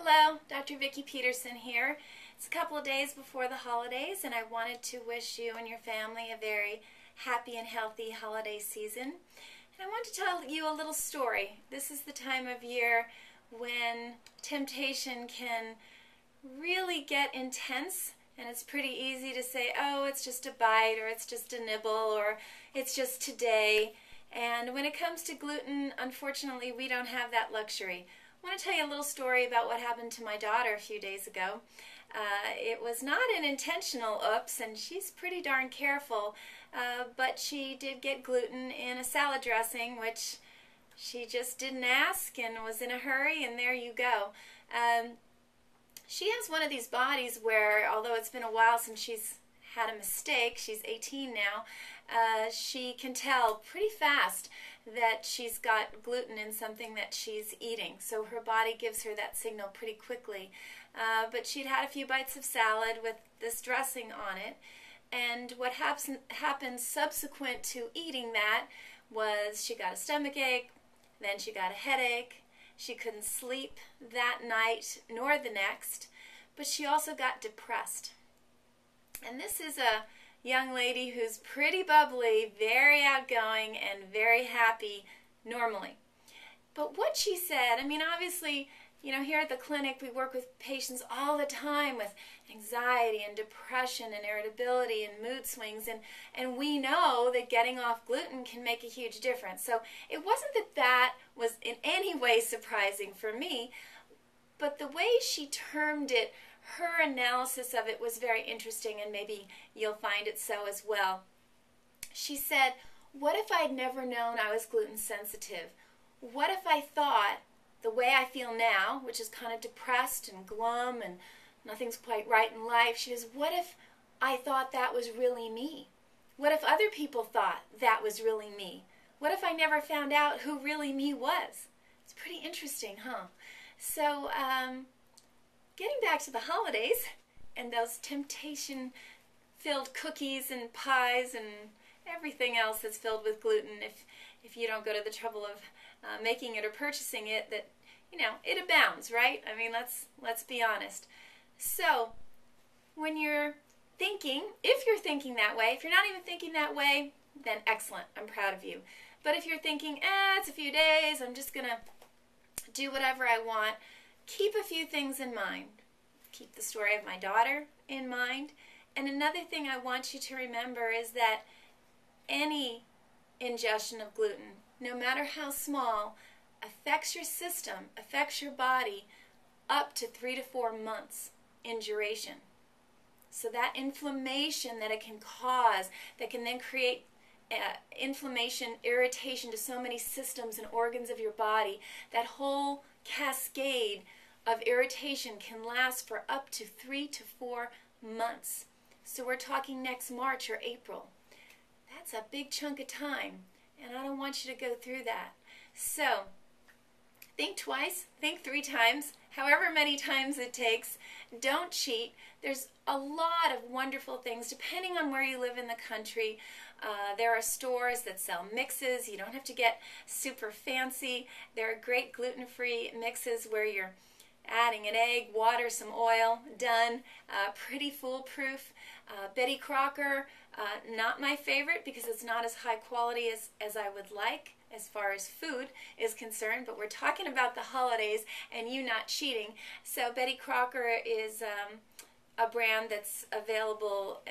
Hello, Dr. Vikki Petersen here. It's a couple of days before the holidays, and I wanted to wish you and your family a very happy and healthy holiday season. And I want to tell you a little story. This is the time of year when temptation can really get intense, and it's pretty easy to say, oh, it's just a bite, or it's just a nibble, or it's just today. And when it comes to gluten, unfortunately, we don't have that luxury. I want to tell you a little story about what happened to my daughter a few days ago. It was not an intentional oops, and she's pretty darn careful, but she did get gluten in a salad dressing, which she just didn't ask and was in a hurry, and there you go. She has one of these bodies where, although it's been a while since she's had a mistake, she's 18 now, she can tell pretty fast that she's got gluten in something that she's eating. So her body gives her that signal pretty quickly. But she'd had a few bites of salad with this dressing on it, and what happened subsequent to eating that was she got a stomach ache, then she got a headache, she couldn't sleep that night nor the next, but she also got depressed. And this is a young lady who's pretty bubbly, very outgoing, and very happy normally. But what she said, I mean, obviously, you know, here at the clinic we work with patients all the time with anxiety and depression and irritability and mood swings, and we know that getting off gluten can make a huge difference. So it wasn't that that was in any way surprising for me, but the way she termed it, her analysis of it was very interesting, and maybe you'll find it so as well. She said, what if I'd never known I was gluten sensitive? What if I thought the way I feel now, which is kind of depressed and glum and nothing's quite right in life, she says, what if I thought that was really me? What if other people thought that was really me? What if I never found out who really me was? It's pretty interesting, huh? So, getting back to the holidays and those temptation-filled cookies and pies and everything else that's filled with gluten, if you don't go to the trouble of making it or purchasing it, that, you know, it abounds, right? I mean, let's be honest. So, when you're thinking, if you're thinking that way, if you're not even thinking that way, then excellent, I'm proud of you. But if you're thinking, it's a few days, I'm just going to do whatever I want, keep a few things in mind. Keep the story of my daughter in mind. And another thing I want you to remember is that any ingestion of gluten, no matter how small, affects your system, affects your body up to 3 to 4 months in duration. So that inflammation that it can cause, that can then create inflammation, irritation to so many systems and organs of your body, that whole cascade of irritation can last for up to 3 to 4 months. So we're talking next March or April. That's a big chunk of time, and I don't want you to go through that. So think twice, think 3 times, however many times it takes. Don't cheat. There's a lot of wonderful things depending on where you live in the country. There are stores that sell mixes. You don't have to get super fancy. There are great gluten-free mixes where you're adding an egg, water, some oil, done. Pretty foolproof. Betty Crocker, not my favorite because it's not as high quality as I would like as far as food is concerned, but we're talking about the holidays and you not cheating. So Betty Crocker is a brand that's available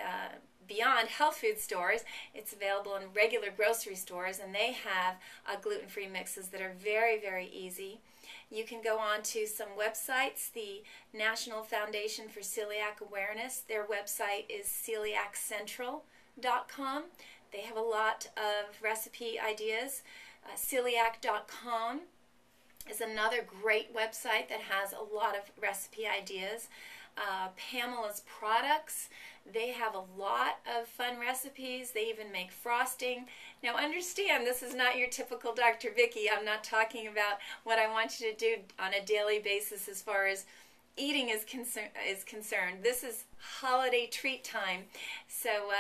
beyond health food stores. It's available in regular grocery stores, and they have gluten-free mixes that are very, very easy. You can go on to some websites. The National Foundation for Celiac Awareness, their website is celiaccentral.com. They have a lot of recipe ideas. Celiac.com is another great website that has a lot of recipe ideas. Pamela's Products, they have a lot of fun recipes. They even make frosting. Now understand, this is not your typical Dr. Vikki. I'm not talking about what I want you to do on a daily basis as far as eating is concerned. This is holiday treat time. So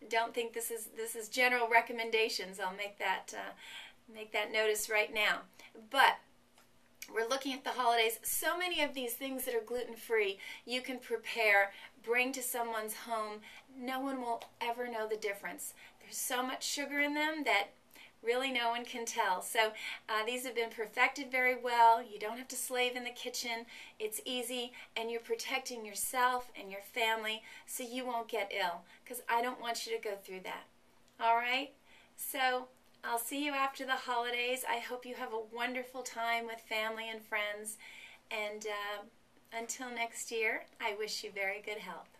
don't think this is general recommendations. I'll make that notice right now. But We're looking at the holidays. So many of these things that are gluten-free you can prepare, bring to someone's home. No one will ever know the difference. There's so much sugar in them that really no one can tell. So these have been perfected very well. You don't have to slave in the kitchen. It's easy, and you're protecting yourself and your family so you won't get ill, because I don't want you to go through that. All right? So I'll see you after the holidays. I hope you have a wonderful time with family and friends. And until next year, I wish you very good health.